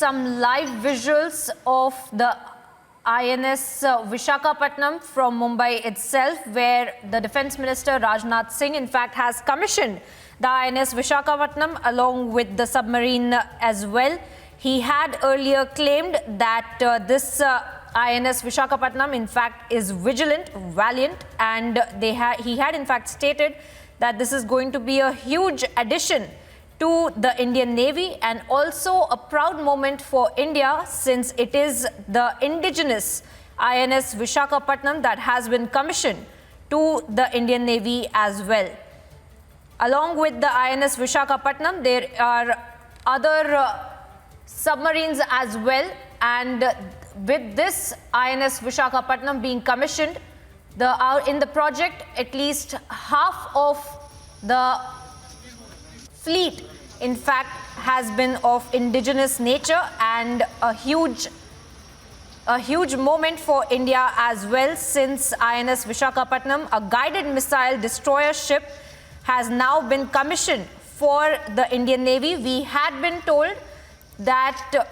some live visuals of the INS Vishakhapatnam from Mumbai itself, where the Defence Minister Rajnath Singh in fact has commissioned the INS Vishakhapatnam along with the submarine as well. He had earlier claimed that this INS Vishakhapatnam in fact is vigilant, valiant, and he had in fact stated that this is going to be a huge addition to the Indian Navy and also a proud moment for India, since it is the indigenous INS Vishakhapatnam that has been commissioned to the Indian Navy as well. Along with the INS Vishakhapatnam, there are other submarines as well, and with this INS Vishakhapatnam being commissioned, in the project, at least half of the fleet in fact has been of indigenous nature, and a huge moment for India as well, since INS Vishakhapatnam, a guided missile destroyer ship, has now been commissioned for the Indian Navy. We had been told that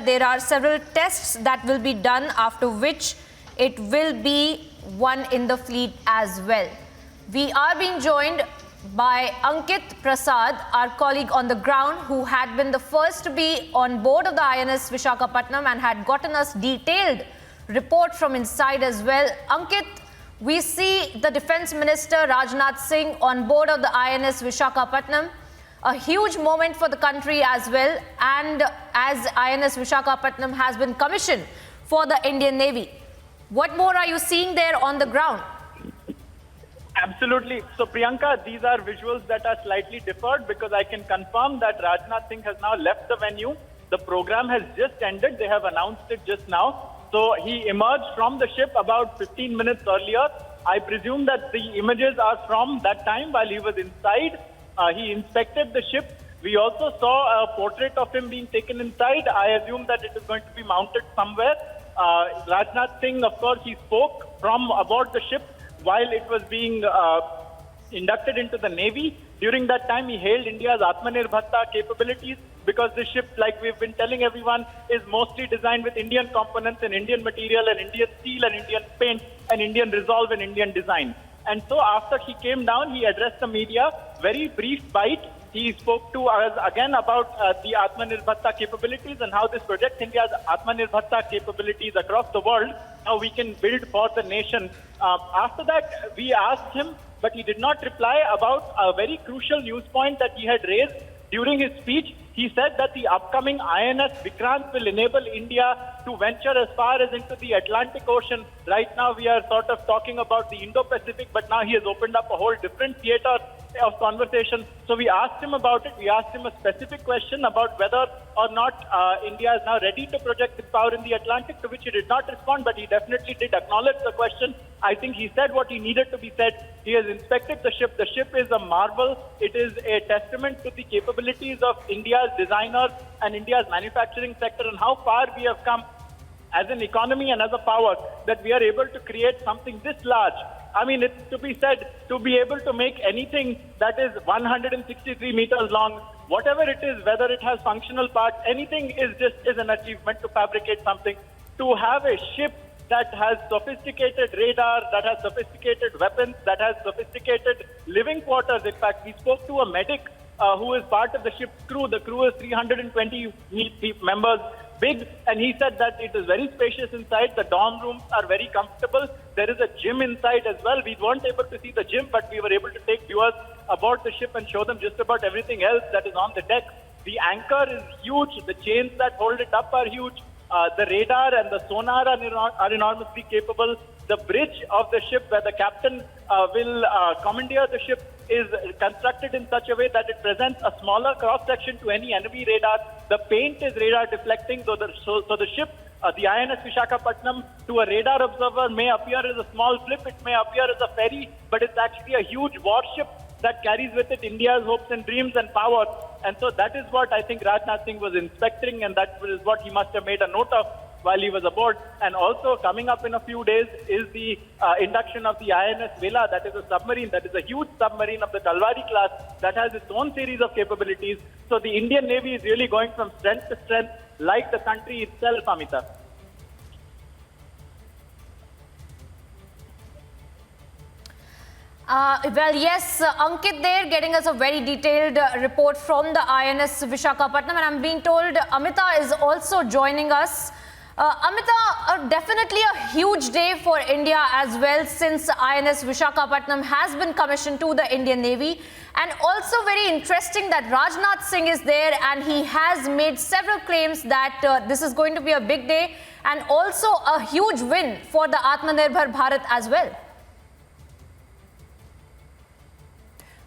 there are several tests that will be done, after which it will be one in the fleet as well. We are being joined by Ankit Prasad, our colleague on the ground, who had been the first to be on board of the INS Vishakhapatnam and had gotten us detailed report from inside as well. Ankit, we see the Defence Minister Rajnath Singh on board of the INS Vishakhapatnam, a huge moment for the country as well, and as INS Vishakhapatnam has been commissioned for the Indian Navy. What more are you seeing there on the ground? Absolutely. So, Priyanka, these are visuals that are slightly deferred because I can confirm that Rajnath Singh has now left the venue. The program has just ended. They have announced it just now. So, he emerged from the ship about 15 minutes earlier. I presume that the images are from that time while he was inside. He inspected the ship. We also saw a portrait of him being taken inside. I assume that it is going to be mounted somewhere. Rajnath Singh, of course, he spoke from aboard the ship while it was being inducted into the Navy. During that time, he hailed India's Atmanirbharta capabilities, because this ship, like we've been telling everyone, is mostly designed with Indian components and Indian material and Indian steel and Indian paint and Indian resolve and Indian design. And so after he came down, he addressed the media, very brief bite. He spoke to us again about the Atmanirbharta capabilities and how this projects India's Atmanirbharta capabilities across the world, how we can build for the nation. After that, we asked him, but he did not reply about a very crucial news point that he had raised during his speech. He said that the upcoming INS Vikrant will enable India to venture as far as into the Atlantic Ocean. Right now, we are sort of talking about the Indo-Pacific, but now he has opened up a whole different theater of conversation. So we asked him about it. We asked him a specific question about whether or not India is now ready to project its power in the Atlantic, to which he did not respond, but he definitely did acknowledge the question. I think he said what he needed to be said. He has inspected the ship. The ship is a marvel. It is a testament to the capabilities of India's designers and India's manufacturing sector, and how far we have come as an economy and as a power, that we are able to create something this large. I mean, it's to be said, to be able to make anything that is 163 meters long, whatever it is, whether it has functional parts, anything is an achievement to fabricate something. To have a ship that has sophisticated radar, that has sophisticated weapons, that has sophisticated living quarters. In fact, we spoke to a medic who is part of the ship's crew. The crew is 320 members big, and he said that it is very spacious inside. The dorm rooms are very comfortable. There is a gym inside as well. We weren't able to see the gym, but we were able to take viewers aboard the ship and show them just about everything else that is on the deck. The anchor is huge. The chains that hold it up are huge. The radar and the sonar are enormously capable. The bridge of the ship where the captain will commandeer the ship is constructed in such a way that it presents a smaller cross-section to any enemy radar. The paint is radar deflecting, so the ship, the INS Vishakhapatnam, to a radar observer may appear as a small flip, it may appear as a ferry, but it's actually a huge warship that carries with it India's hopes and dreams and power. And so that is what I think Rajnath Singh was inspecting, and that is what he must have made a note of. while he was aboard. And also coming up in a few days is the induction of the INS Vela. That is a submarine, that is a huge submarine of the Talwari class that has its own series of capabilities. So the Indian Navy is really going from strength to strength, like the country itself, Amita. Well, yes, Ankit there getting us a very detailed report from the INS Vishakhapatnam, and I'm being told Amita is also joining us. Amita, definitely a huge day for India as well, since INS Vishakhapatnam has been commissioned to the Indian Navy, and also very interesting that Rajnath Singh is there, and he has made several claims that this is going to be a big day and also a huge win for the Atmanirbhar Bharat as well.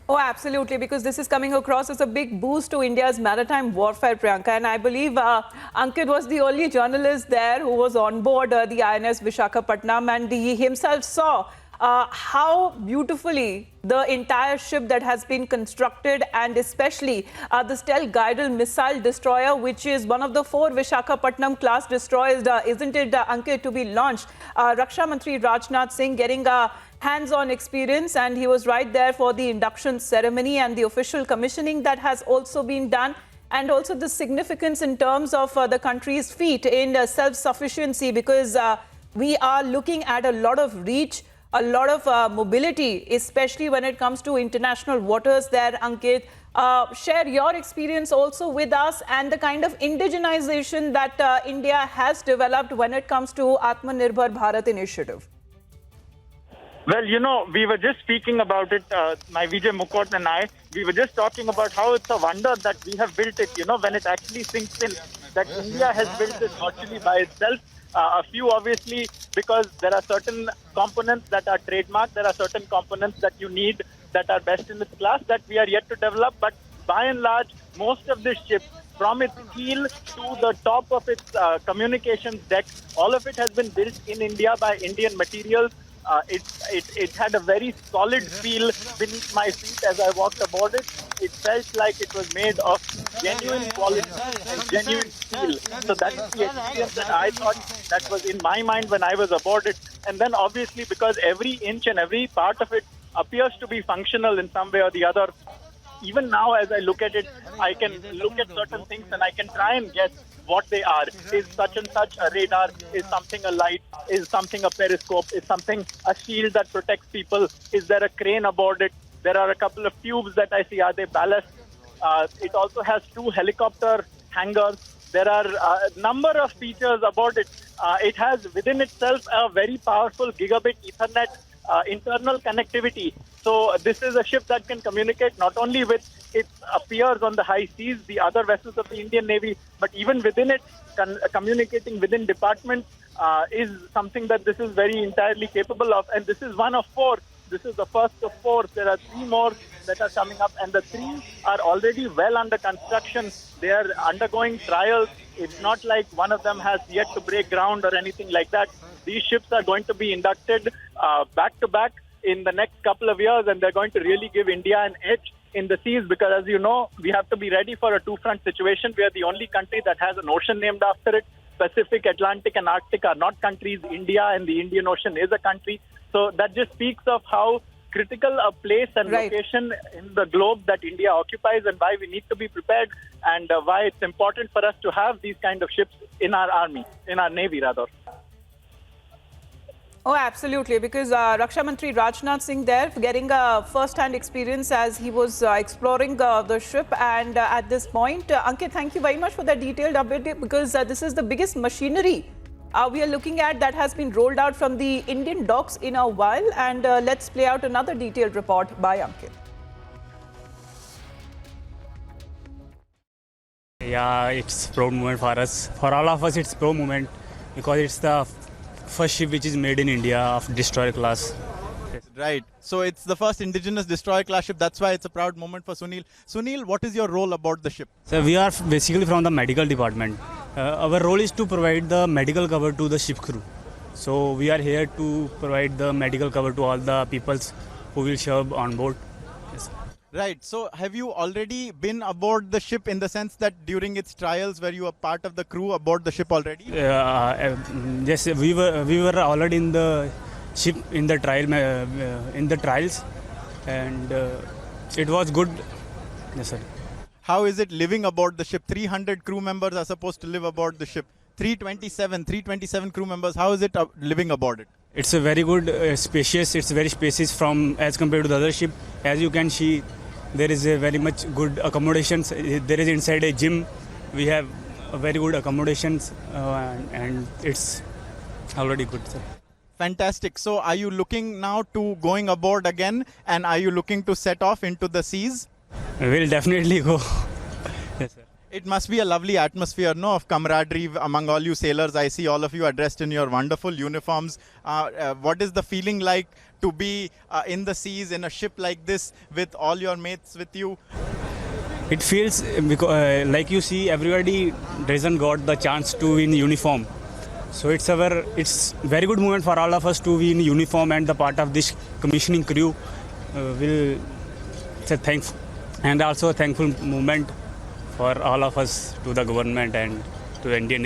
Oh, absolutely, because this is coming across as a big boost to India's maritime warfare, Priyanka. And I believe Ankit was the only journalist there who was on board the INS Vishakhapatnam, and he himself saw how beautifully the entire ship that has been constructed, and especially the stealth guided missile destroyer, which is one of the 4 Vishakhapatnam class destroyers, isn't it, Ankit, to be launched? Raksha Mantri Rajnath Singh getting a hands-on experience, and he was right there for the induction ceremony and the official commissioning that has also been done, and also the significance in terms of the country's feat in self-sufficiency, because we are looking at a lot of reach, a lot of mobility, especially when it comes to international waters there, Ankit. Share your experience also with us and the kind of indigenization that India has developed when it comes to Atmanirbhar Bharat initiative. Well, you know, we were just speaking about it, my Vijay Mukot and I, we were just talking about how it's a wonder that we have built it, you know, when it actually sinks in, that India has built this virtually by itself. A few, obviously, because there are certain components that are trademarked, there are certain components that you need that are best in its class that we are yet to develop. But by and large, most of this ship, from its keel to the top of its communications deck, all of it has been built in India by Indian materials. It had a very solid feel beneath my feet as I walked aboard it. It felt like it was made of genuine quality and genuine steel. So that is the experience that I thought that was in my mind when I was aboard it. And then obviously, because every inch and every part of it appears to be functional in some way or the other, even now as I look at it, I can look at certain things and I can try and guess what they are. Is such and such a radar? Is something a light? Is something a periscope? Is something a shield that protects people? Is there a crane aboard it? There are a couple of tubes that I see. Are they ballast? It also has 2 helicopter hangars. There are a number of features aboard it. It has within itself a very powerful gigabit Ethernet internal connectivity. So this is a ship that can communicate not only with its peers on the high seas, the other vessels of the Indian Navy, but even within it, communicating within departments is something that this is very entirely capable of. And this is one of 4. This is the first of 4. There are 3 more that are coming up, and the 3 are already well under construction. They are undergoing trials. It's not like one of them has yet to break ground or anything like that. These ships are going to be inducted back to back in the next couple of years, and they're going to really give India an edge in the seas, because as you know, we have to be ready for a 2-front situation. We are the only country that has an ocean named after it. Pacific, Atlantic and Arctic are not countries. India and the Indian Ocean is a country. So that just speaks of how critical a place and location in the globe that India occupies, and why we need to be prepared, and why it's important for us to have these kind of ships in our army, in our navy rather. Oh, absolutely, because Raksha Mantri Rajnath Singh there getting a first-hand experience as he was exploring the ship. And at this point, Ankit, thank you very much for that detailed update, because this is the biggest machinery we are looking at that has been rolled out from the Indian docks in a while. And let's play out another detailed report by Ankit. Yeah, it's a proud moment for us. For all of us, it's a proud moment because it's the first ship which is made in India of destroyer class. Right. So it's the first indigenous destroyer class ship. That's why it's a proud moment for Sunil. Sunil, what is your role aboard the ship? So we are basically from the medical department. Our role is to provide the medical cover to the ship crew. So we are here to provide the medical cover to all the peoples who will serve on board. Yes. Right. So, have you already been aboard the ship in the sense that during its trials, were you a part of the crew aboard the ship already? Yes, we were already in the ship in the trials, and it was good. Yes, sir. How is it living aboard the ship? 300 crew members are supposed to live aboard the ship. 327 crew members. How is it living aboard it? It's a very good, spacious. It's very spacious from as compared to the other ship. As you can see, there is a very much good accommodations. There is inside a gym. We have a very good accommodations, and it's already good, sir. Fantastic. So, are you looking now to going aboard again, and are you looking to set off into the seas? We'll definitely go. Yes, sir. It must be a lovely atmosphere, no, of camaraderie among all you sailors. I see all of you are dressed in your wonderful uniforms. What is the feeling like to be in the seas in a ship like this with all your mates with you? It feels because, like you see, everybody doesn't got the chance to be in uniform. So it's very good moment for all of us to be in uniform and the part of this commissioning crew. Will say thankful and also a thankful moment for all of us to the government and to Indian